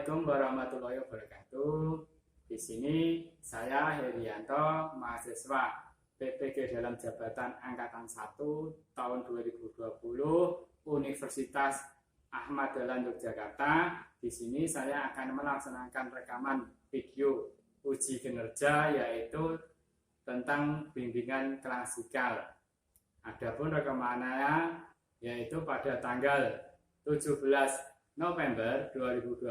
Assalamualaikum warahmatullahi wabarakatuh. Di sini saya Herianto, mahasiswa PPG dalam jabatan Angkatan 1 tahun 2020 Universitas Ahmad Dahlan Yogyakarta. Di sini saya akan melaksanakan rekaman video uji kinerja yaitu tentang bimbingan klasikal. Adapun rekamannya yaitu pada tanggal 17 November 2020.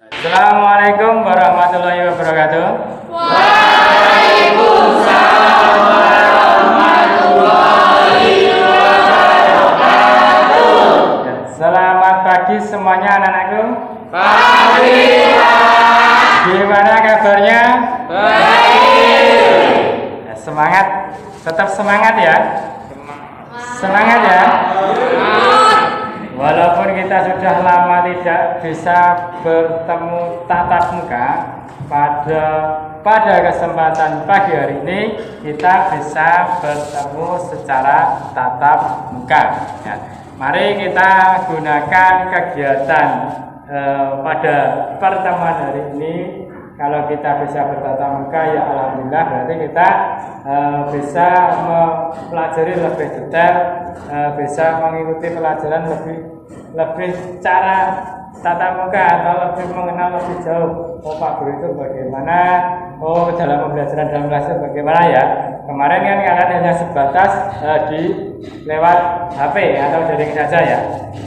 Assalamualaikum warahmatullahi wabarakatuh. Waalaikumsalam warahmatullahi wabarakatuh. Selamat pagi semuanya anak-anakku. Pagi. Gimana kabarnya? Baik. Semangat, tetap semangat ya. Semangat ya. Walaupun kita sudah lama tidak bisa bertemu tatap muka, pada kesempatan pagi hari ini kita bisa bertemu secara tatap muka. Ya. Mari kita gunakan kegiatan pada pertemuan hari ini. Kalau kita bisa bertatap muka, ya alhamdulillah, berarti kita bisa mempelajari lebih detail, bisa mengikuti pelajaran lebih cara tatap muka atau lebih mengenal lebih jauh. Oh, Pak Guru itu bagaimana? Oh, dalam pembelajaran dalam kelas itu bagaimana ya? Kemarin kan kalian hanya sebatas di lewat HP atau daring saja ya.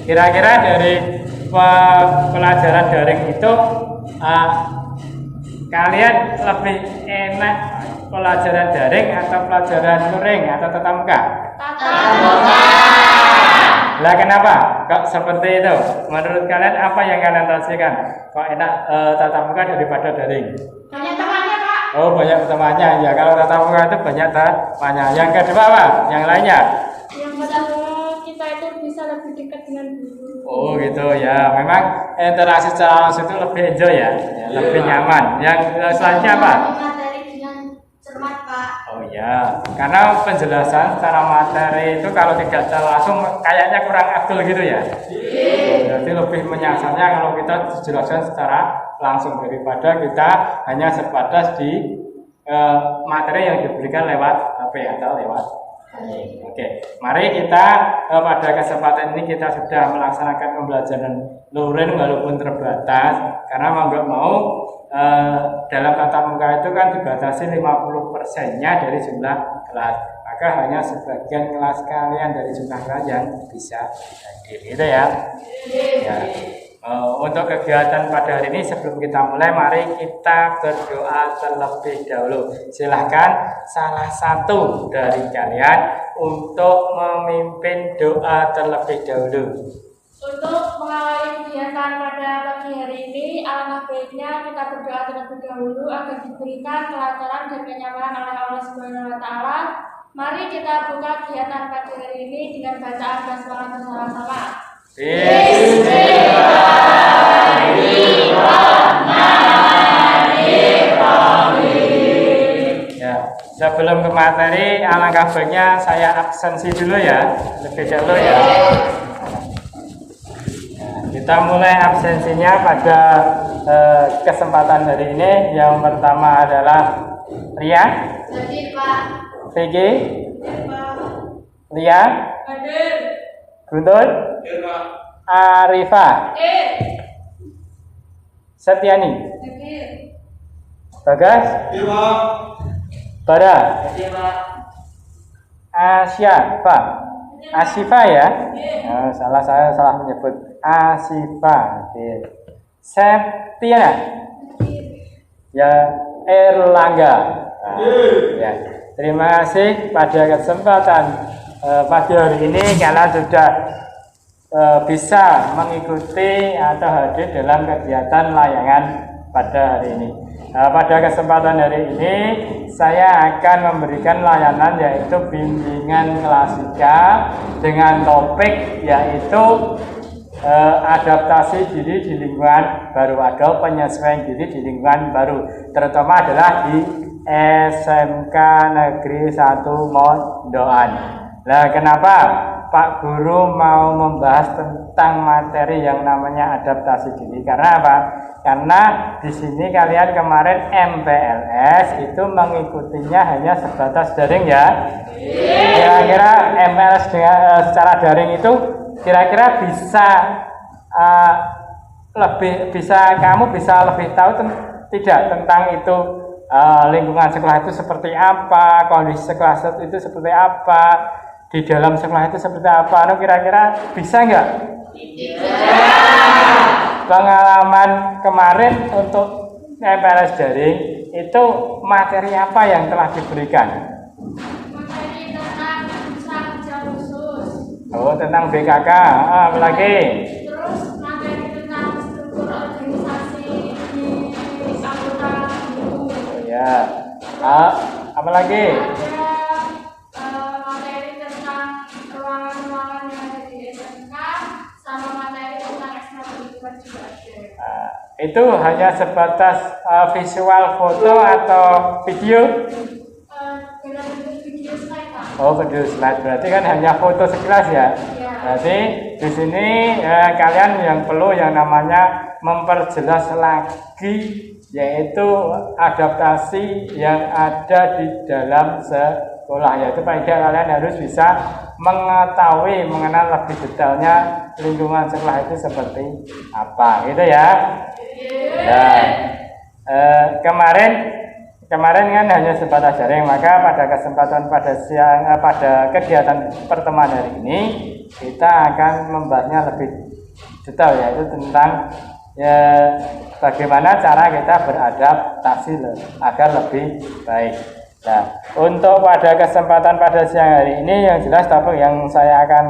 Kira-kira dari pelajaran daring itu kalian lebih enak pelajaran daring atau pelajaran luring atau tatap muka? Tatap muka. Lah kenapa? Kok seperti itu? Menurut kalian apa yang kalian rasakan? Kok enak tatap muka daripada daring? Banyak temannya, Pak. Oh, banyak temannya. Ya, kalau tatap muka itu banyak temannya. Yang kedua apa? Yang lainnya? Yang kedua, kita itu bisa lebih dekat dengan guru. Oh gitu ya. Memang interaksi secara langsung itu lebih enjoy ya, lebih nyaman. Yang selanjutnya apa? Materi dengan cermat, Pak. Oh ya, karena penjelasan secara materi itu kalau tidak secara langsung kayaknya kurang afdol gitu ya. Jadi lebih menyasarnya kalau kita dijelaskan secara langsung daripada kita hanya sebatas di materi yang diberikan lewat HP atau lewat. Oke, mari kita pada kesempatan ini kita sudah melaksanakan pembelajaran luring walaupun terbatas karena mau nggak mau dalam tatap muka itu kan dibatasi 50%-nya dari jumlah kelas, maka hanya sebagian kelas kalian dari jumlah kelas yang bisa hadir, gitu ya. Ya. Untuk kegiatan pada hari ini sebelum kita mulai, mari kita berdoa terlebih dahulu. Silahkan salah satu dari kalian untuk memimpin doa terlebih dahulu. Untuk mengawali kegiatan pada pagi hari ini, alangkah baiknya kita berdoa terlebih dahulu agar diberikan kelancaran dan kenyamanan oleh Allah Subhanahu wa taala. Mari kita buka kegiatan pagi hari ini dengan bacaan basmalah bersama-sama. Ya, sebelum ke materi, alangkah baiknya saya absensi dulu ya, lebih dahulu ya. Kita mulai absensinya pada kesempatan hari ini. Yang pertama adalah Ria, Jadi, Pak. Vicky, Pak. Lia, Hadir. Guntur, Arifa, Setiani, Hadir. Bagas, Bara, Asyafa, Asifa ya. Saya salah menyebut Asifa. Septiana, ya Erlangga. Ya. Terima kasih pada kesempatan pagi hari ini kalian sudah bisa mengikuti atau hadir dalam kegiatan layangan pada hari ini. Pada kesempatan hari ini saya akan memberikan layanan yaitu bimbingan klasikal dengan topik yaitu adaptasi diri di lingkungan baru atau penyesuaian diri di lingkungan baru, terutama adalah di SMK Negeri 1 Mondoan. Nah, kenapa Pak Guru mau membahas tentang materi yang namanya adaptasi diri. Karena apa? Karena di sini kalian kemarin MPLS itu mengikutinya hanya sebatas daring ya. Kira-kira MPLS secara daring itu kira-kira bisa kamu bisa lebih tahu tidak tentang itu, lingkungan sekolah itu seperti apa, kondisi sekolah itu seperti apa, di dalam sekolah itu seperti apa. Kira-kira bisa nggak? Pengalaman kemarin untuk MPLS daring itu materi apa yang telah diberikan? Materi tentang usaha kerja khusus. Oh, tentang BKK. Apa lagi? Terus materi tentang struktur organisasi di anggota guru. Ya. Apa lagi? Ada materi tentang ruangan-ruangan yang ada di SMK, sama materi tentang ekstrakurikuler juga ada. Itu hanya sebatas visual foto atau video? Dalam bentuk video slide, Pak. Oh, video slide. Berarti kan hanya foto sekilas ya? Ya. Berarti di sini kalian yang perlu yang namanya memperjelas lagi, yaitu adaptasi yang ada di dalam sekolah. Yaitu paling tidak kalian harus bisa mengetahui, mengenal lebih detailnya lingkungan sekolah itu seperti apa, gitu ya. Nah, kemarin kan hanya sebatas daring, maka pada kesempatan pada kegiatan pertemuan hari ini kita akan membahasnya lebih detail, yaitu tentang bagaimana cara kita beradaptasi agar lebih baik. Nah, untuk pada kesempatan pada siang hari ini yang jelas topik yang saya akan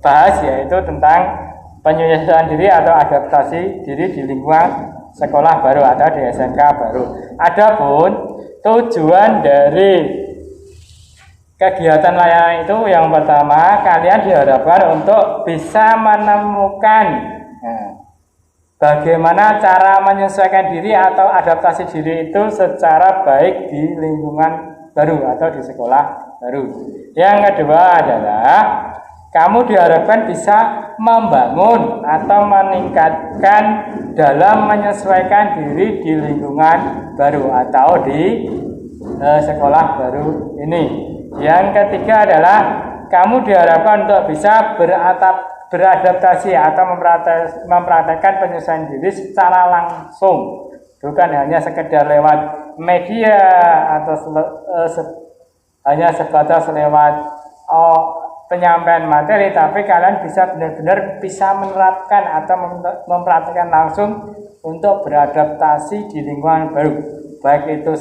bahas yaitu tentang penyesuaian diri atau adaptasi diri di lingkungan sekolah baru atau di SMK baru. Adapun tujuan dari kegiatan layanan itu yang pertama, kalian diharapkan untuk bisa menemukan bagaimana cara menyesuaikan diri atau adaptasi diri itu secara baik di lingkungan baru atau di sekolah baru. Yang kedua adalah kamu diharapkan bisa membangun atau meningkatkan dalam menyesuaikan diri di lingkungan baru atau di sekolah baru ini. Yang ketiga adalah kamu diharapkan untuk bisa beradaptasi atau mempraktekkan penyesuaian diri secara langsung, bukan hanya sekedar lewat media atau hanya sebatas lewat penyampaian materi, tapi kalian bisa benar-benar bisa menerapkan atau mempraktikkan langsung untuk beradaptasi di lingkungan baru, baik itu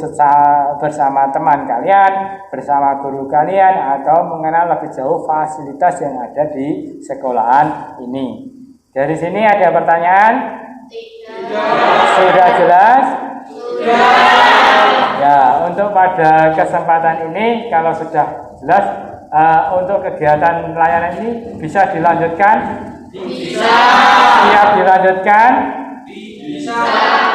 bersama teman kalian, bersama guru kalian, atau mengenal lebih jauh fasilitas yang ada di sekolahan ini. Dari sini ada pertanyaan? Tidak. Sudah jelas? Sudah. Ya, untuk pada kesempatan ini kalau sudah jelas, untuk kegiatan layanan ini bisa dilanjutkan? Bisa. Siap dilanjutkan? Bisa.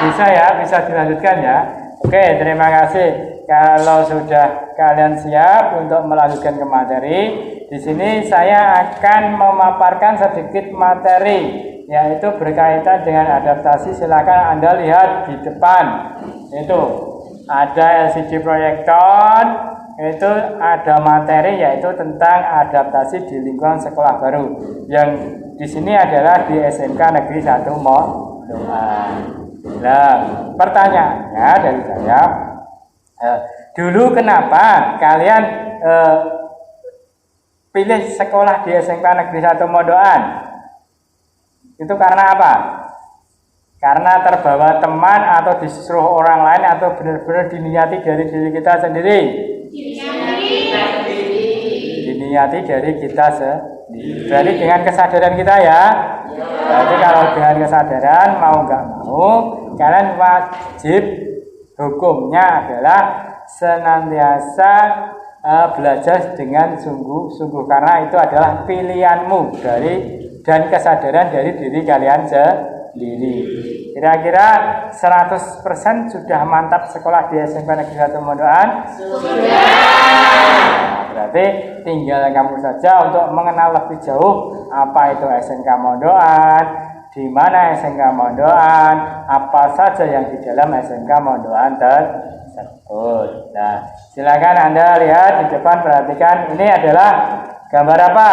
Bisa ya, bisa dilanjutkan ya. Oke, terima kasih. Kalau sudah kalian siap untuk melanjutkan ke materi, di sini saya akan memaparkan sedikit materi, yaitu berkaitan dengan adaptasi. Silakan Anda lihat di depan. Itu ada LCD proyektor. Itu ada materi yaitu tentang adaptasi di lingkungan sekolah baru. Yang di sini adalah di SMK Negeri 1 Mondoan. Nah, pertanyaannya dari saya, dulu kenapa kalian pilih sekolah di SMK Negeri 1 Mondoan? Itu karena apa? Karena terbawa teman atau disuruh orang lain atau benar-benar diniati dari diri kita sendiri? Diniati dari kita sendiri. Berarti dengan kesadaran kita ya. Berarti kalau dengan kesadaran mau nggak mau, kalian wajib hukumnya adalah senantiasa belajar dengan sungguh-sungguh, karena itu adalah pilihanmu dan kesadaran dari diri kalian sendiri. Kira-kira 100% sudah mantap sekolah di SMK Negeri 1 Mondoan? Sudah. berarti tinggal kamu saja untuk mengenal lebih jauh apa itu SMK Mondoan, di mana SMK Mondoan, apa saja yang di dalam SMK Mondoan tersebut. Nah, silakan Anda lihat di depan, perhatikan ini adalah gambar apa?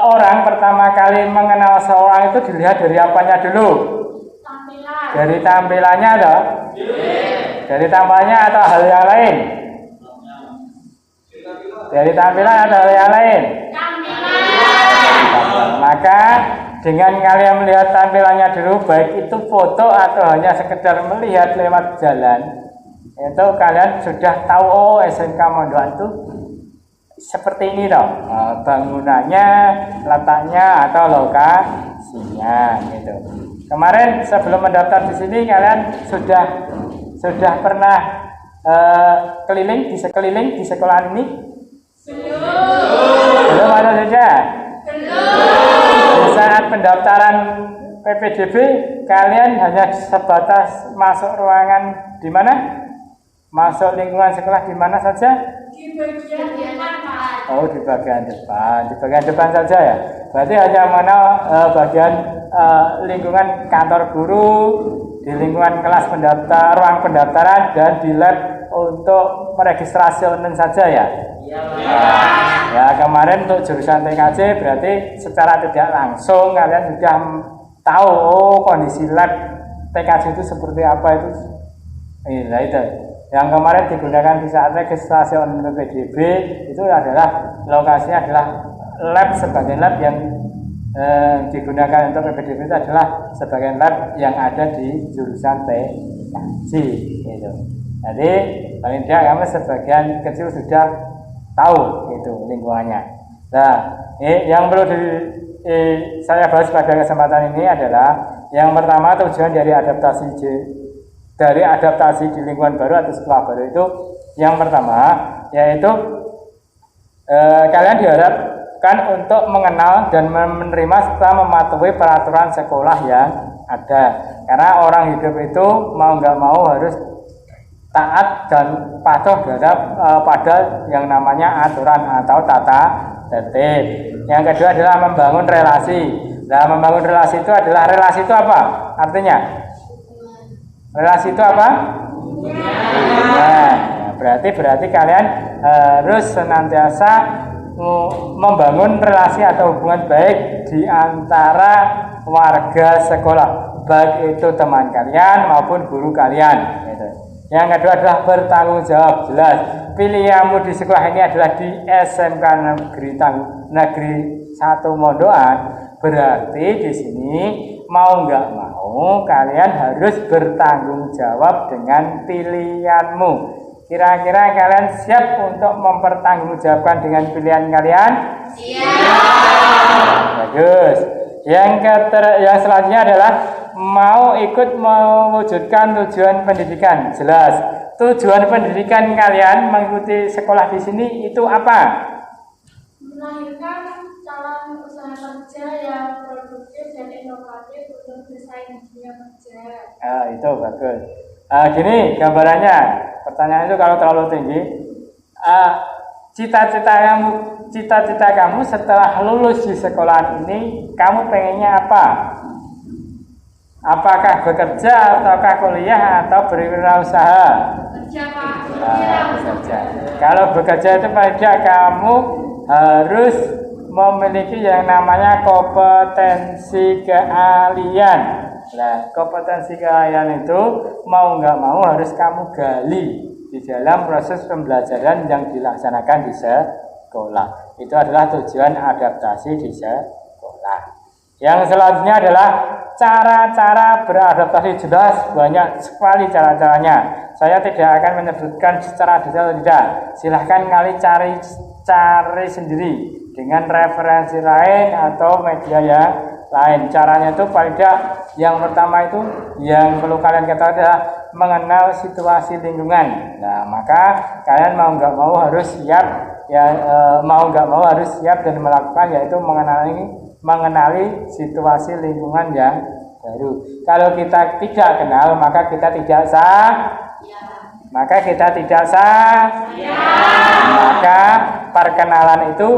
Orang pertama kali mengenal seorang itu dilihat dari apanya dulu? Tampilan. Dari tampilannya atau? Dari tampilannya atau hal yang lain? Dari tampilan atau hal yang lain? Tampilan. Maka dengan kalian melihat tampilannya dulu, baik itu foto atau hanya sekedar melihat lewat jalan, itu kalian sudah tahu oh SMK Mondoan itu seperti ini loh, bangunannya, letaknya atau lokasinya gitu. Kemarin sebelum mendaftar di sini kalian sudah pernah keliling di sekolah ini? Belum ada saja. Di saat pendaftaran PPDB kalian hanya sebatas masuk ruangan di mana? Masuk lingkungan sekolah di mana saja? Di bagian depan, Pak. Oh, di bagian depan saja ya. Berarti hanya mana bagian lingkungan kantor guru, di lingkungan kelas pendaftar, ruang pendaftaran, dan di lab untuk meregistrasi online saja ya. Ya, kemarin untuk jurusan TKJ berarti secara tidak langsung kalian sudah tahu oh kondisi lab TKJ itu seperti apa itu. Nah itu. Yang kemarin digunakan di saat registrasi online PPDB itu adalah lokasinya adalah lab sebagai lab yang digunakan untuk PPDB itu adalah sebagai lab yang ada di jurusan TKJ gitu. Jadi paling tidak kamu sebagian kecil sudah tahu itu lingkungannya. Nah, yang perlu saya bahas pada kesempatan ini adalah yang pertama tujuan dari adaptasi di lingkungan baru atau sekolah baru itu yang pertama yaitu kalian diharapkan untuk mengenal dan menerima serta mematuhi peraturan sekolah yang ada, karena orang hidup itu mau nggak mau harus taat dan patuh terhadap pada yang namanya aturan atau tata tertib. Yang kedua adalah membangun relasi. Nah, membangun relasi itu adalah relasi itu apa artinya? Relasi itu apa? Nah, berarti kalian harus senantiasa membangun relasi atau hubungan baik di antara warga sekolah, baik itu teman kalian maupun guru kalian. Gitu. Yang kedua adalah bertanggung jawab. Jelas pilihanmu di sekolah ini adalah di SMK Negeri 1 Mondoan, berarti di sini mau nggak mau kalian harus bertanggung jawab dengan pilihanmu. Kira-kira kalian siap untuk mempertanggungjawabkan dengan pilihan kalian? Siap. Bagus. Yang selanjutnya adalah mau ikut mewujudkan tujuan pendidikan. Jelas. Tujuan pendidikan kalian mengikuti sekolah di sini itu apa? Melahirkan calon usaha kerja yang produktif dan inovatif untuk bersaing di dunia kerja. Itu bagus. Gini gambarannya. Pertanyaan itu kalau terlalu tinggi. Cita-cita kamu setelah lulus di sekolah ini, kamu pengennya apa? Apakah bekerja, ataukah kuliah, atau berwirausaha? Kerja, Pak. Bekerja. Kalau bekerja itu paling tidak kamu harus memiliki yang namanya kompetensi keahlian. Nah, kompetensi keahlian itu mau nggak mau harus kamu gali di dalam proses pembelajaran yang dilaksanakan di sekolah. Itu adalah tujuan adaptasi di sekolah. Yang selanjutnya adalah cara-cara beradaptasi. Jelas banyak sekali cara-caranya. Saya tidak akan menyebutkan secara detail, tidak. Silahkan kalian cari sendiri dengan referensi lain atau media yang lain. Caranya itu paling tidak yang pertama itu yang perlu kalian ketahui adalah mengenal situasi lingkungan. Nah, maka kalian mau nggak mau harus siap dan melakukan yaitu mengenali situasi lingkungan yang baru. Kalau kita tidak kenal maka kita tidak maka kita tidak sah. Maka perkenalan itu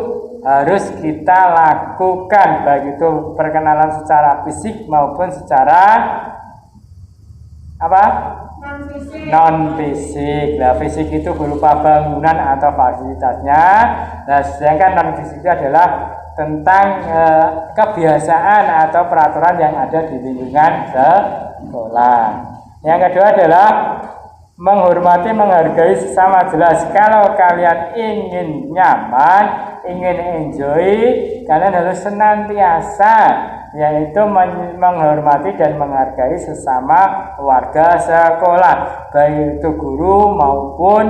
harus kita lakukan, baik itu perkenalan secara fisik maupun secara apa? Non fisik. Nah, fisik itu berupa bangunan atau fasilitasnya. Nah, sedangkan non fisik itu adalah tentang kebiasaan atau peraturan yang ada di lingkungan sekolah. Yang kedua adalah menghormati, menghargai sesama. Jelas kalau kalian ingin nyaman, ingin enjoy, kalian harus senantiasa yaitu menghormati dan menghargai sesama warga sekolah, baik itu guru maupun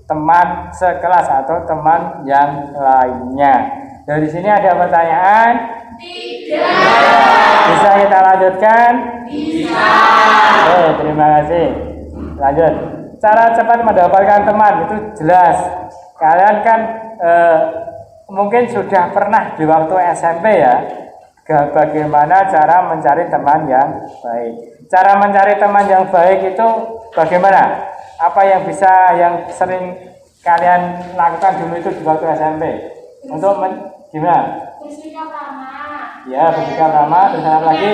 teman sekelas atau teman yang lainnya. Dari sini ada pertanyaan? Tidak. Bisa kita lanjutkan? Bisa. Oke, terima kasih. Lanjut. Cara cepat mendapatkan teman itu jelas. Kalian kan mungkin sudah pernah di waktu SMP ya, bagaimana cara mencari teman yang baik. Cara mencari teman yang baik itu bagaimana? Apa yang sering kalian lakukan dulu itu di waktu SMP? Untuk gimana? Bersikap ramah. Ya, bersikap ramah. Terus apa lagi?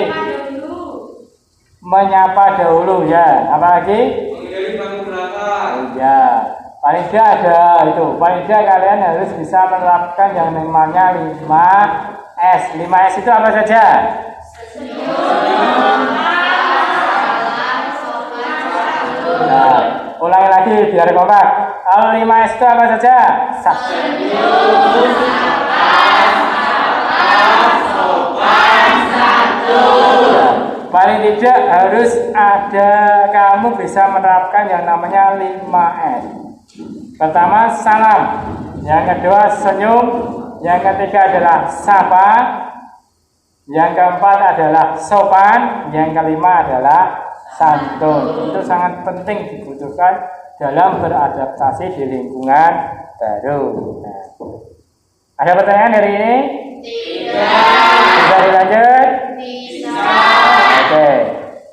Menyapa dahulu ya. Apa lagi? Menggali panggung belakang. Ya. Paling tidak ada itu. Paling tidak kalian harus bisa menerapkan yang namanya 5S. 5S itu apa saja? Nah, ulangi lagi biar kompak. Kalau 5S itu apa saja? Paling tidak harus ada, kamu bisa menerapkan yang namanya 5S. Pertama salam, yang kedua senyum, yang ketiga adalah sapa, yang keempat adalah sopan, yang kelima adalah santun. Itu sangat penting dibutuhkan dalam beradaptasi di lingkungan baru. Nah, ada pertanyaan hari ini? Tidak. Bisa dilanjut? Bisa. Oke.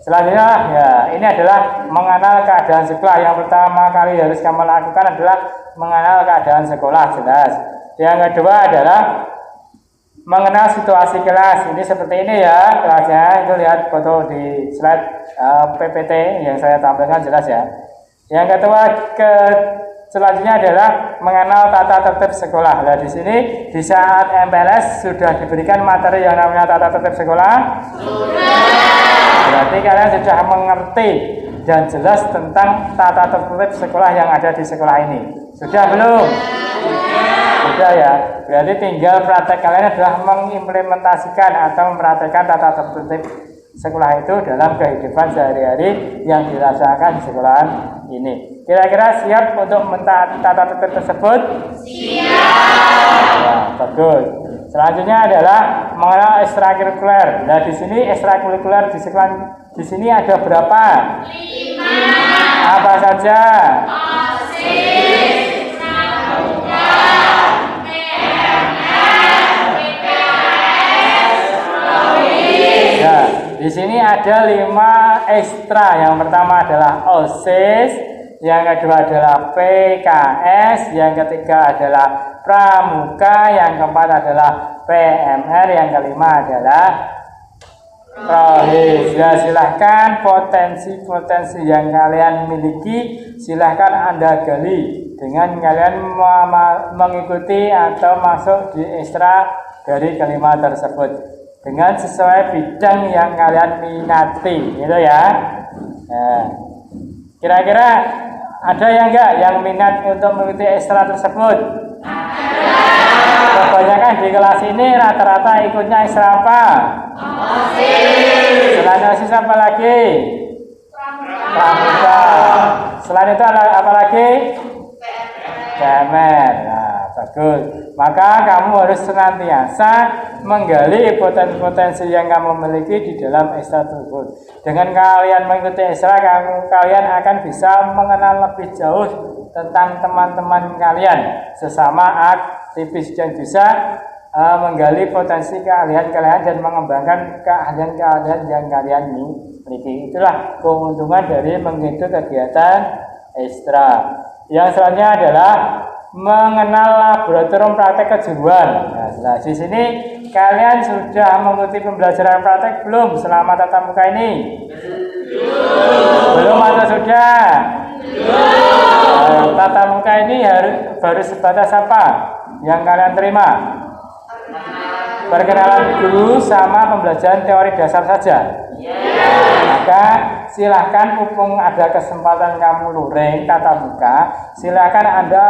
Selanjutnya ya, ini adalah mengenal keadaan sekolah. Yang pertama kali harus kamu lakukan adalah mengenal keadaan sekolah, jelas. Yang kedua adalah mengenal situasi kelas. Ini seperti ini ya kelasnya. Itu lihat foto di slide PPT yang saya tampilkan, jelas ya. Yang kedua selanjutnya adalah mengenal tata tertib sekolah. Nah, di sini di saat MPLS sudah diberikan materi yang namanya tata tertib sekolah. Sudah. Berarti kalian sudah mengerti dan jelas tentang tata tertib sekolah yang ada di sekolah ini. Sudah belum? Sudah ya. Berarti tinggal praktek kalian adalah mengimplementasikan atau mempraktekkan tata tertib sekolah itu dalam kehidupan sehari-hari yang dirasakan di sekolahan ini. Kira-kira siap untuk mentaati tata tertib tersebut? Siap. Ya, bagus. Selanjutnya adalah mengenal ekstrakurikuler. Nah, di sini ekstrakurikuler di sekolah di sini ada berapa? 5. Apa saja? OSIS, Pramuka, PMR, PPAS, PROWIS. Nah, di sini ada 5 ekstra. Yang pertama adalah OSIS, yang kedua adalah PKS, yang ketiga adalah Pramuka, yang keempat adalah PMR, yang kelima adalah PROWIS. Ya, silahkan potensi-potensi yang kalian miliki silahkan Anda gali dengan kalian mengikuti atau masuk di ekstra dari kelima tersebut dengan sesuai bidang yang kalian minati, gitu ya. Nah, kira-kira ada yang enggak yang minat untuk mengikuti ekstra tersebut? Kebanyakan di kelas ini rata-rata ikutnya ekstra apa? OSIS. Selain OSIS apa lagi? Pramuka. Selain itu apa lagi? PMR. Nah, bagus. Maka kamu harus senantiasa menggali potensi-potensi yang kamu miliki di dalam ekstra tersebut. Dengan kalian mengikuti ekstra, kalian akan bisa mengenal lebih jauh tentang teman-teman kalian sesama aktivis dan bisa menggali potensi keahlian kalian dan mengembangkan keahlian-keahlian yang kalian miliki. Itulah keuntungan dari mengikuti kegiatan ekstra. Yang selanjutnya adalah mengenal laboratorium praktek kejuruan. Nah, di sini kalian sudah mengikuti pembelajaran praktek belum selama tatap muka ini? Belum atau sudah? Tatap muka ini baru sebatas apa yang kalian terima? Perkenalan guru sama pembelajaran teori dasar saja. Maka silahkan mumpung ada kesempatan kamu luring tatap muka, silahkan Anda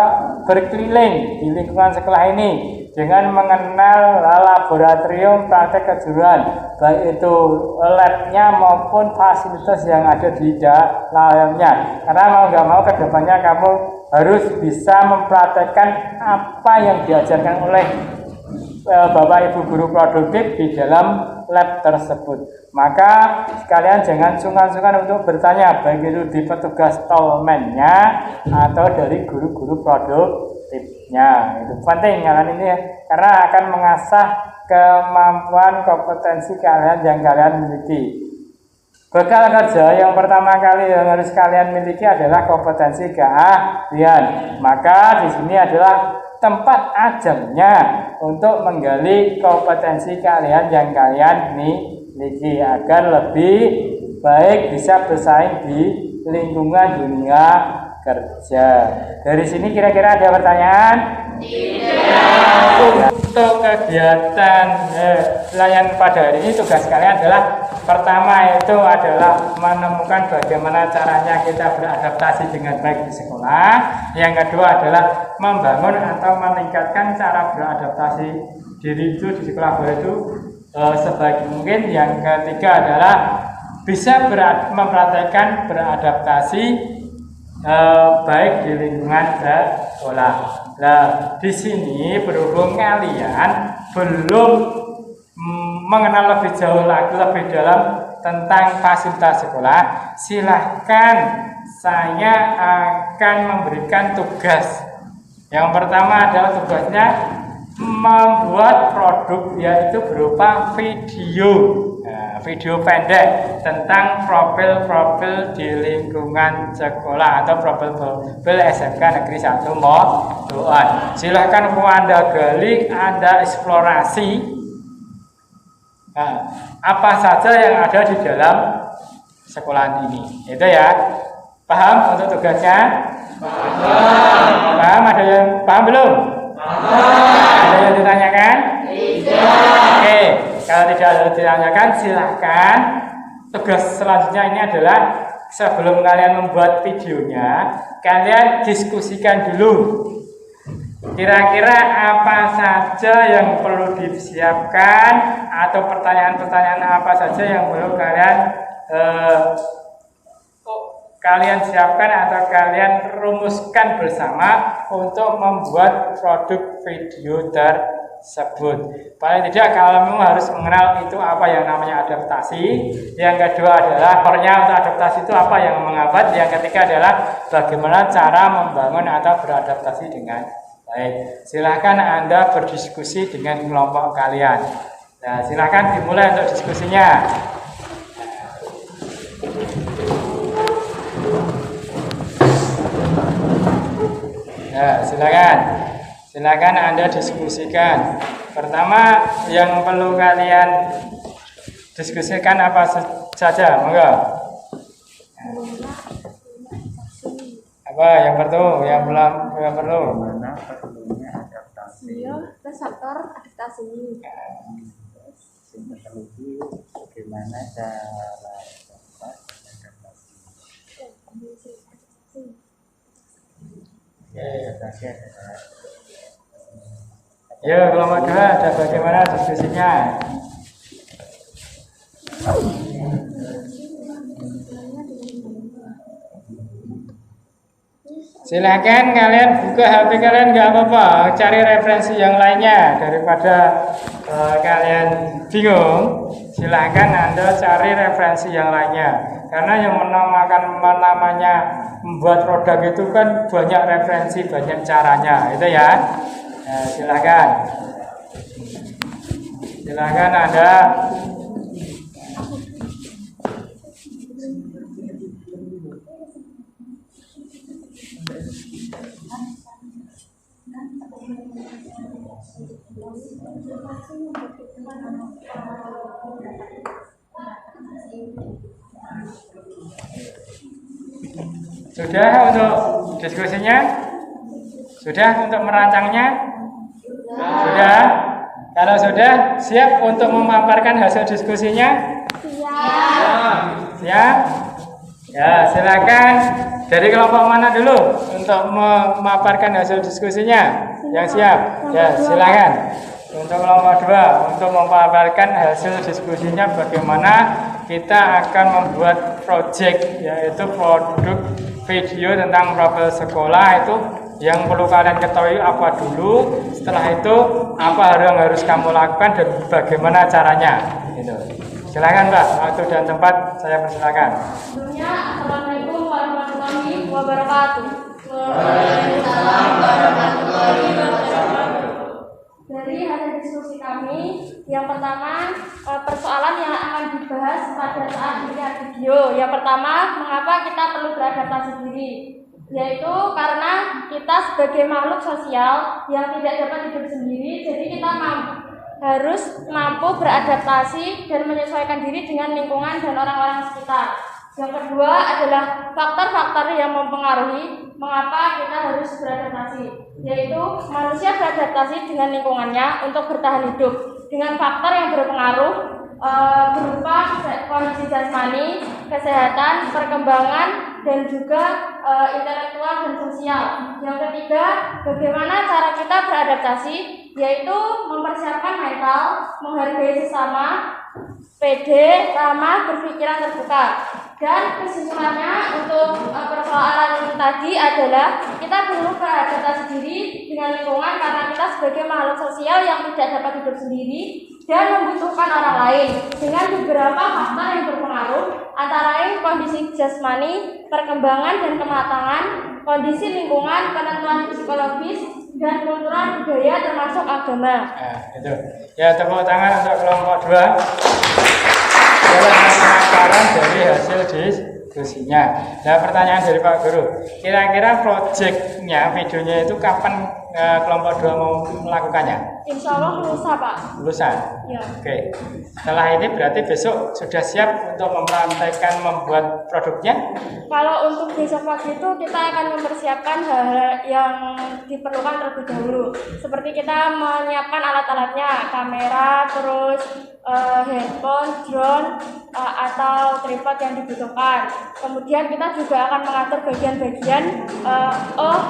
berkeliling di lingkungan sekolah ini dengan mengenal laboratorium praktek kejuruan, baik itu labnya maupun fasilitas yang ada di dalamnya. Karena mau nggak mau kedepannya kamu harus bisa mempraktekkan apa yang diajarkan oleh Bapak Ibu guru produktif di dalam lab tersebut. Maka sekalian jangan sungkan-sungkan untuk bertanya, baik itu di petugas tolmennya atau dari guru-guru produktifnya. Itu penting kalian ini ya, karena akan mengasah kemampuan kompetensi kalian yang kalian miliki. Bekal kerja yang pertama kali yang harus kalian miliki adalah kompetensi keahlian. Maka di sini adalah tempat ajangnya untuk menggali kompetensi kalian yang kalian miliki agar lebih baik bisa bersaing di lingkungan dunia kerja. Dari sini kira-kira ada pertanyaan? Tidak. Untuk kegiatan pelayanan pada hari ini tugas kalian adalah pertama itu adalah menemukan bagaimana caranya kita beradaptasi dengan baik di sekolah. Yang kedua adalah membangun atau meningkatkan cara beradaptasi diri itu di sekolah baru itu sebaik mungkin. Yang ketiga adalah bisa mempraktekkan beradaptasi baik di lingkungan sekolah. Nah, di sini berhubung kalian belum mengenal lebih jauh lagi, lebih dalam tentang fasilitas sekolah, silahkan saya akan memberikan tugas. Yang pertama adalah tugasnya membuat produk, yaitu berupa video. Video pendek tentang profil-profil di lingkungan sekolah atau profil-profil SMK Negeri 1 Modoan. Silahkan Anda gali, Anda eksplorasi apa saja yang ada di dalam sekolahan ini. Itu ya. Paham untuk tugasnya? Paham? Ada yang paham belum? Ada yang ditanyakan? Oke. Kalau tidak ada ditanyakan, silahkan. Tugas selanjutnya ini adalah sebelum kalian membuat videonya, kalian diskusikan dulu. Kira-kira apa saja yang perlu disiapkan atau pertanyaan-pertanyaan apa saja yang perlu kalian siapkan atau kalian rumuskan bersama untuk membuat produk video tersebut. Paling tidak kamu harus mengenal itu apa yang namanya adaptasi. Yang kedua adalah kornya untuk adaptasi itu apa yang mengapa. Yang ketiga adalah bagaimana cara membangun atau beradaptasi dengan baik. Silakan Anda berdiskusi dengan kelompok kalian. Nah, silakan dimulai untuk diskusinya. Nah, silakan Anda diskusikan. Pertama yang perlu kalian diskusikan apa saja, monggo. Apa yang perlu? Yang perlu? Mana perlunya adaptasi? Terus faktor adaptasi. Yang terlebih bagaimana cara adaptasi? Adaptasi adalah Ya, kelompok dua ada bagaimana diskusinya? Silakan kalian buka HP kalian, nggak apa-apa, cari referensi yang lainnya daripada kalian bingung. Silakan Anda cari referensi yang lainnya, karena yang namanya membuat produk itu kan banyak referensi, banyak caranya, itu ya. Nah, silakan Anda. Sudah untuk diskusinya? Sudah untuk merancangnya? Sudah? Kalau sudah, siap untuk memaparkan hasil diskusinya? Siap? Ya, silakan. Dari kelompok mana dulu untuk memaparkan hasil diskusinya? Yang siap? Ya, silakan. Untuk kelompok 2, untuk memaparkan hasil diskusinya bagaimana kita akan membuat project, yaitu produk video tentang profil sekolah. Itu yang perlu kalian ketahui apa dulu, setelah itu apa yang harus kamu lakukan dan bagaimana caranya. Itu. Silakan Mbak, waktu dan tempat saya persilakan. Sebelumnya, Assalamualaikum warahmatullahi wabarakatuh. Waalaikumsalam warahmatullahi wabarakatuh. Dari hasil diskusi kami, yang pertama persoalan yang akan dibahas pada saat melihat video. Yang pertama, mengapa kita perlu beradaptasi diri? Yaitu karena kita sebagai makhluk sosial yang tidak dapat hidup sendiri, jadi kita harus mampu beradaptasi dan menyesuaikan diri dengan lingkungan dan orang-orang sekitar. Yang kedua adalah faktor-faktor yang mempengaruhi mengapa kita harus beradaptasi, yaitu manusia beradaptasi dengan lingkungannya untuk bertahan hidup dengan faktor yang berpengaruh berupa kondisi jasmani, kesehatan, perkembangan, dan juga intelektual dan sosial. Yang ketiga, bagaimana cara kita beradaptasi, yaitu mempersiapkan mental, menghargai sesama, pede, ramah, berpikiran terbuka. Dan kesimpulannya untuk persoalan tadi adalah kita perlu beradaptasi diri dengan lingkungan karena kita sebagai makhluk sosial yang tidak dapat hidup sendiri dan membutuhkan orang lain dengan beberapa faktor yang berpengaruh, antara lain kondisi jasmani, perkembangan dan kematangan, kondisi lingkungan, penentuan psikologis, dan kultural budaya termasuk agama. Nah, itu. Ya, tepuk tangan untuk kelompok 2. Adalah pemaparan dari hasil diskusinya. Nah, pertanyaan dari Pak Guru, kira-kira proyeknya, videonya itu kapan kelompok 2 mau melakukannya? Insya Allah lusa, Pak. Lusa? Ya. Oke. Setelah ini berarti besok sudah siap untuk mempraktekkan membuat produknya? Kalau untuk besok pagi itu kita akan mempersiapkan hal-hal yang diperlukan terlebih dahulu. Seperti kita menyiapkan alat-alatnya, kamera, terus handphone, drone, atau tripod yang dibutuhkan. Kemudian kita juga akan mengatur bagian-bagian,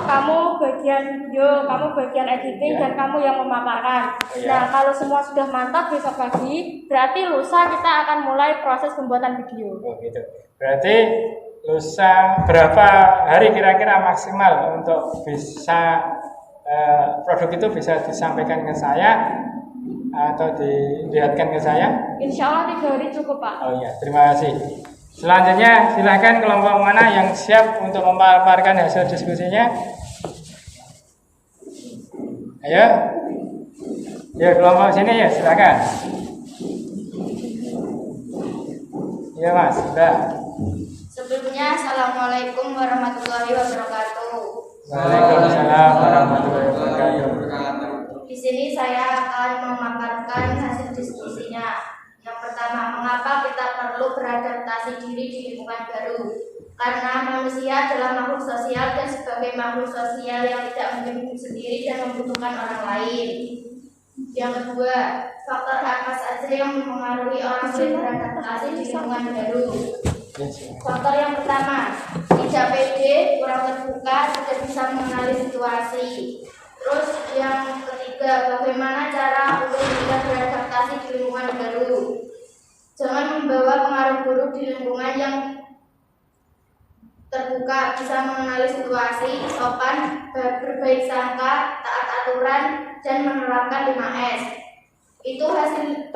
kamu bagian video, kamu bagian editing, dan kamu yang memaparkan. Nah, kalau semua sudah mantap besok pagi, berarti lusa kita akan mulai proses pembuatan video. Oh, gitu. Berarti lusa berapa hari kira-kira maksimal untuk bisa produk itu bisa disampaikan ke saya atau dilihatkan ke saya? Insya Allah 3 hari cukup, Pak. Oh iya, terima kasih. Selanjutnya silakan kelompok mana yang siap untuk memaparkan hasil diskusinya? Ayo. Ya, kelompok sini ya, silakan. Iya Mas, sudah. Sebelumnya, Assalamualaikum warahmatullahi wabarakatuh. Waalaikumsalam warahmatullahi wabarakatuh. Di sini saya akan memaparkan hasil diskusinya. Yang pertama, mengapa kita perlu beradaptasi diri di lingkungan baru? Karena manusia adalah makhluk sosial dan sebagai makhluk sosial yang tidak mungkin hidup sendiri dan membutuhkan orang lain. Yang kedua, faktor apa saja yang mempengaruhi orang beradaptasi di lingkungan baru? Faktor yang pertama, tidak pede, kurang terbuka, tidak bisa mengenali situasi. Terus yang ketiga, bagaimana cara untuk kita beradaptasi di lingkungan baru? Jangan membawa pengaruh buruk di lingkungan yang terbuka, bisa mengenali situasi, sopan, berbaik sangka, taat aturan, dan menerapkan 5S. Itu hasil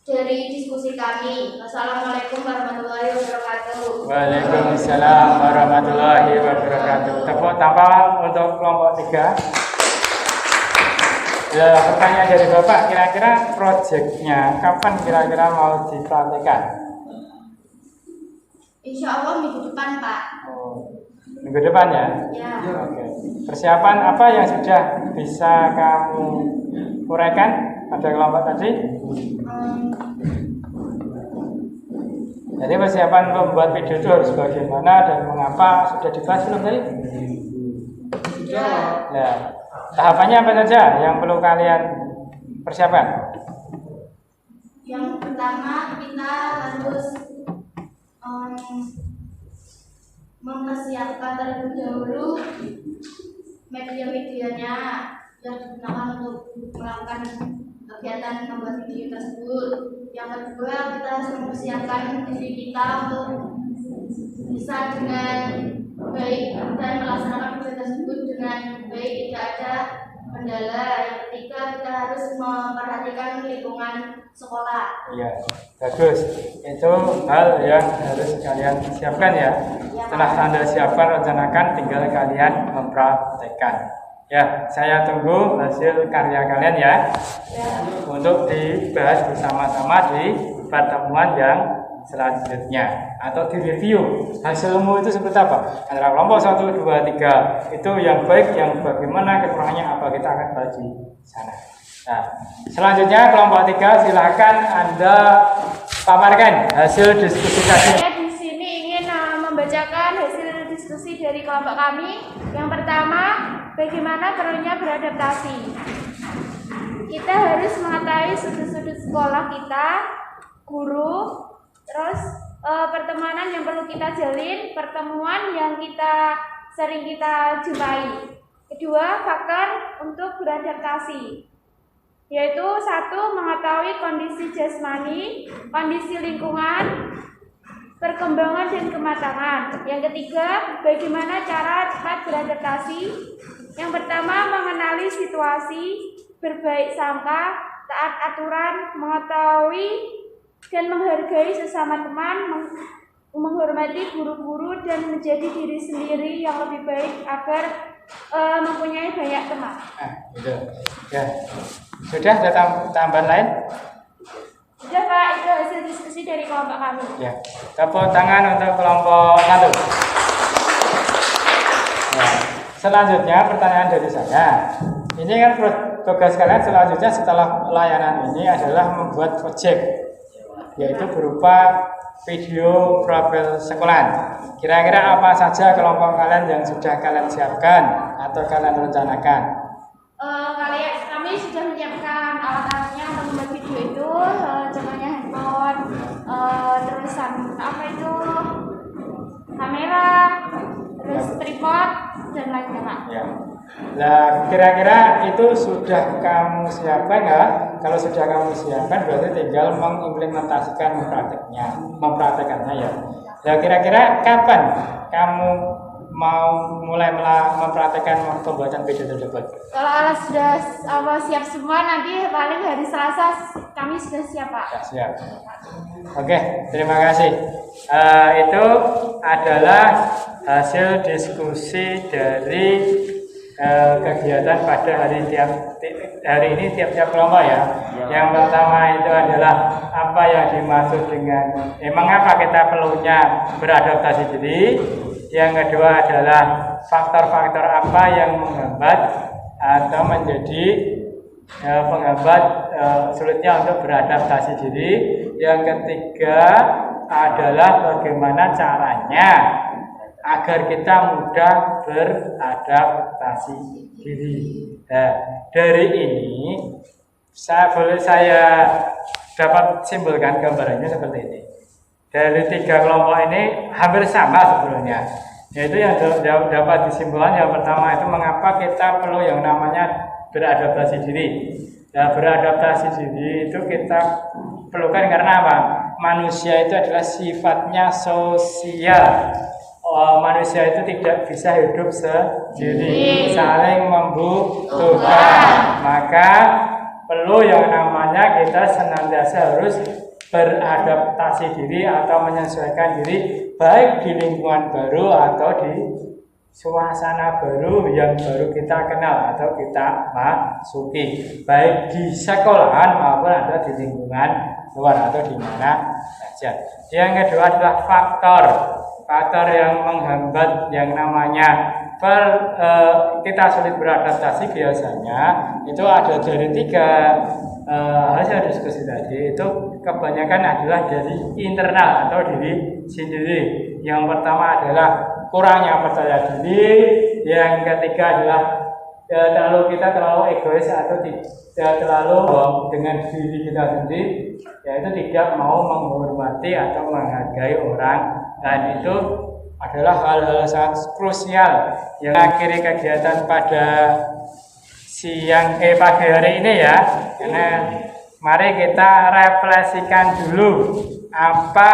dari diskusi kami. Wassalamualaikum warahmatullahi wabarakatuh. Waalaikumsalam warahmatullahi wabarakatuh. Tepuk tangan untuk kelompok 3. Ya, pertanyaan dari Bapak, kira-kira proyeknya kapan kira-kira mau dipraktekkan? Insya Allah minggu depan, Pak. Oh, minggu depan ya? Ya. Oke. Persiapan apa yang sudah bisa kamu uraikan pada kelompok tadi? Jadi persiapan membuat video itu harus bagaimana dan mengapa sudah dibahas belum tadi? Ya, tahapannya apa saja yang perlu kalian persiapkan? Yang pertama kita harus mempersiapkan terlebih dahulu media-medianya yang digunakan untuk melakukan kegiatan membuat video tersebut. Yang kedua, kita harus mempersiapkan diri kita untuk bisa dengan baik dan melaksanakan video tersebut dengan baik, tidak ada kendala. Yang ketiga, kita harus memperhatikan lingkungan sekolah. Iya, bagus. Itu hal yang harus kalian siapkan ya. Setelah Anda siapkan, rencanakan, tinggal kalian mempraktekkan. Ya, saya tunggu hasil karya kalian ya. Untuk dibahas bersama-sama di pertemuan yang selanjutnya atau di review hasilmu itu seperti apa antara kelompok 1, 2, 3 itu yang baik, yang bagaimana, kekurangannya apa, kita akan bahas di sana. Nah, selanjutnya kelompok 3 silakan Anda paparkan hasil diskusi tadi. Saya di sini ingin membacakan hasil diskusi dari kelompok kami. Yang pertama, bagaimana perlunya beradaptasi. Kita harus mengetahui sudut-sudut sekolah kita, guru, terus pertemanan yang perlu kita jalin, pertemuan yang sering kita jumpai. Kedua, faktor untuk beradaptasi, yaitu 1. Mengetahui kondisi jasmani, kondisi lingkungan, perkembangan dan kematangan. Yang ketiga, bagaimana cara cepat beradaptasi. Yang pertama, mengenali situasi, berbaik sangka, taat aturan, mengetahui dan menghargai sesama teman, menghormati guru-guru dan menjadi diri sendiri yang lebih baik agar mempunyai banyak teman. Nah, gitu. Ya. Sudah ada tambahan lain? Sudah Pak, itu hasil diskusi dari kelompok kami. Ya. Tepuk tangan untuk kelompok 1. Ya. Selanjutnya pertanyaan dari saya. Ini kan tugas kalian selanjutnya setelah layanan ini adalah membuat project, yaitu berupa video profil sekolah. Kira-kira apa saja kelompok kalian yang sudah kalian siapkan atau kalian rencanakan? Kami sudah menyiapkan alat-alatnya untuk membuat video itu, contohnya handphone, terus apa itu, kamera, terus tripod dan lain-lain. Ya. Nah, kira-kira itu sudah kamu siapkan nggak? Kalau sudah kamu siapkan, berarti tinggal mengimplementasikan mempraktekannya ya. Nah, kira-kira kapan kamu mau mulai mempraktekkan pembuatan video tersebut? Kalau alat sudah siap semua, nanti paling hari Selasa kami sudah siap Pak. Ya, siap. Oke, terima kasih. Itu adalah hasil diskusi dari kegiatan pada hari ini tiap-tiap kelompok ya. Yang pertama itu adalah apa yang dimaksud dengan mengapa kita perlunya beradaptasi diri. Yang kedua adalah faktor-faktor apa yang menghambat atau menjadi penghambat sulitnya untuk beradaptasi diri. Yang ketiga adalah bagaimana caranya agar kita mudah beradaptasi diri. Nah, dari ini saya dapat simpulkan gambarannya seperti ini. Dari 3 kelompok ini hampir sama sebetulnya. Yaitu yang dapat disimpulkan yang pertama itu mengapa kita perlu yang namanya beradaptasi diri. Nah, beradaptasi diri itu kita perlukan karena apa? Manusia itu adalah sifatnya sosial. Manusia itu tidak bisa hidup sendiri, saling membutuhkan. Maka perlu yang namanya kita senantiasa harus beradaptasi diri atau menyesuaikan diri baik di lingkungan baru atau di suasana baru yang baru kita kenal atau kita masuki, baik di sekolahan maupun ada di lingkungan luar atau di mana saja. Yang kedua adalah faktor yang menghambat yang namanya kita sulit beradaptasi biasanya itu ada dari 3 hasil diskusi tadi itu kebanyakan adalah dari internal atau diri sendiri. Yang pertama adalah kurangnya percaya diri, yang ketiga adalah kita terlalu egois atau tidak terlalu dengan diri kita sendiri, yaitu tidak mau menghormati atau menghargai orang, dan itu adalah hal-hal sangat krusial yang akhiri kegiatan pada pagi hari ini ya. Karena mari kita refleksikan dulu apa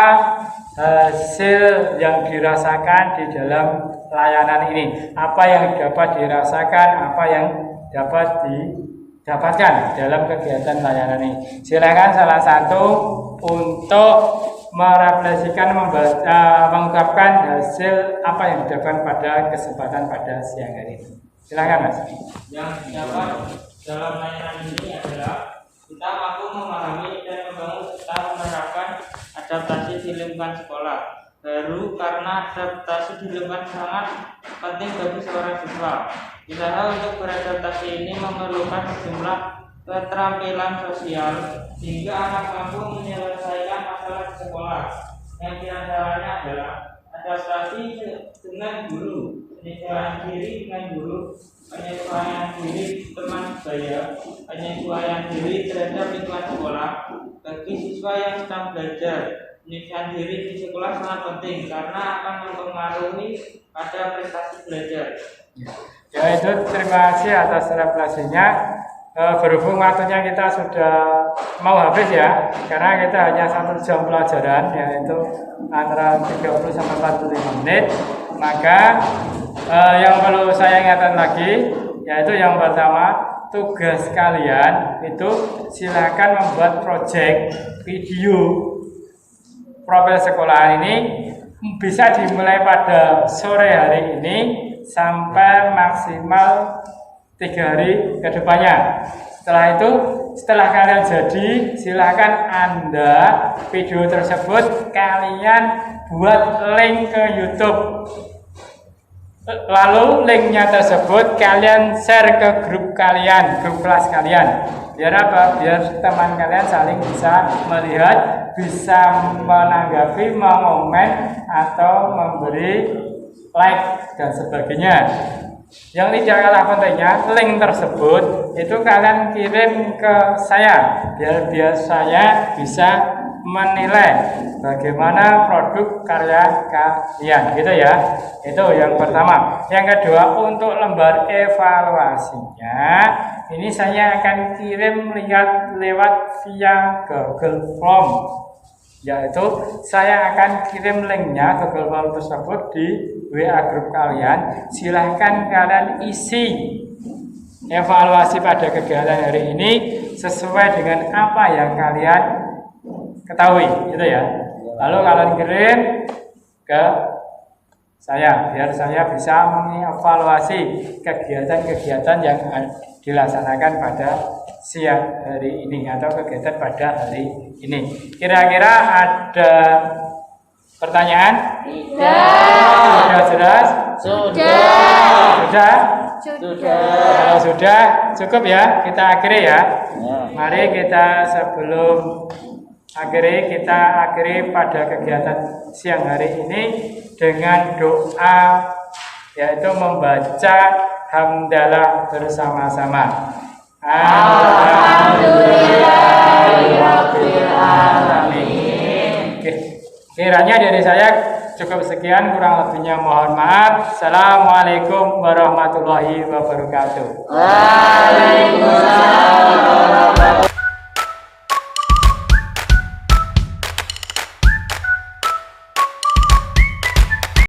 hasil yang dirasakan di dalam layanan ini, apa yang dapat dirasakan, apa yang dapat didapatkan dalam kegiatan layanan ini. Silakan salah satu untuk merefleksikan, mengungkapkan hasil apa yang didapatkan pada kesempatan pada siang hari ini. Silakan Mas. Yang dapat dalam layanan ini adalah kita mampu memahami dan membangun serta menerapkan adaptasi di lingkungan sekolah baru, karena adaptasi di lingkungan sangat penting bagi seorang siswa. Usaha untuk beradaptasi ini memerlukan sejumlah keterampilan sosial sehingga anak mampu menyelesaikan masalah di sekolah. Yang diantaranya adalah adaptasi dengan guru, penyesuaian diri dengan guru, penyesuaian diri teman sebaya, penyesuaian diri terhadap lingkungan sekolah. Bagi siswa yang sedang belajar, penyesuaian diri di sekolah sangat penting karena akan mempengaruhi pada prestasi belajar. Ya itu, terima kasih atas refleksinya. Berhubung waktunya kita sudah mau habis ya, karena kita hanya 1 jam pelajaran, yaitu antara 30 sampai 45 menit. Maka yang perlu saya ingatkan lagi, yaitu yang pertama, tugas kalian itu silakan membuat project video profil sekolah ini, bisa dimulai pada sore hari ini sampai maksimal 3 hari ke depannya. Setelah itu, setelah kalian jadi, silakan Anda video tersebut kalian buat link ke YouTube. Lalu linknya tersebut kalian share ke grup kalian, grup kelas kalian. Biar apa? Biar teman kalian saling bisa melihat, bisa menanggapi, mengomen, atau memberi like dan sebagainya. Yang tidak kalah pentingnya, link tersebut itu kalian kirim ke saya, biar saya bisa menilai bagaimana produk karya kalian, gitu ya. Itu yang pertama. Yang kedua, untuk lembar evaluasinya ini saya akan kirim lewat via Google Form, yaitu saya akan kirim linknya Google Form tersebut di WA grup kalian. Silahkan kalian isi evaluasi pada kegiatan hari ini sesuai dengan apa yang kalian ketahui, gitu ya. Lalu kalian kirim ke saya, biar saya bisa mengevaluasi kegiatan-kegiatan yang dilaksanakan pada siang hari ini atau kegiatan pada hari ini. Kira-kira ada pertanyaan? Sudah jelas? Sudah? Kalau sudah, cukup ya, kita akhiri ya. Mari kita sebelum kita akhiri pada kegiatan siang hari ini dengan doa, yaitu membaca hamdalah bersama-sama. Alhamdulillahirabbil alamin. Kiranya dari saya cukup sekian, kurang lebihnya mohon maaf. Assalamualaikum warahmatullahi wabarakatuh. Waalaikumsalam warahmatullahi wabarakatuh.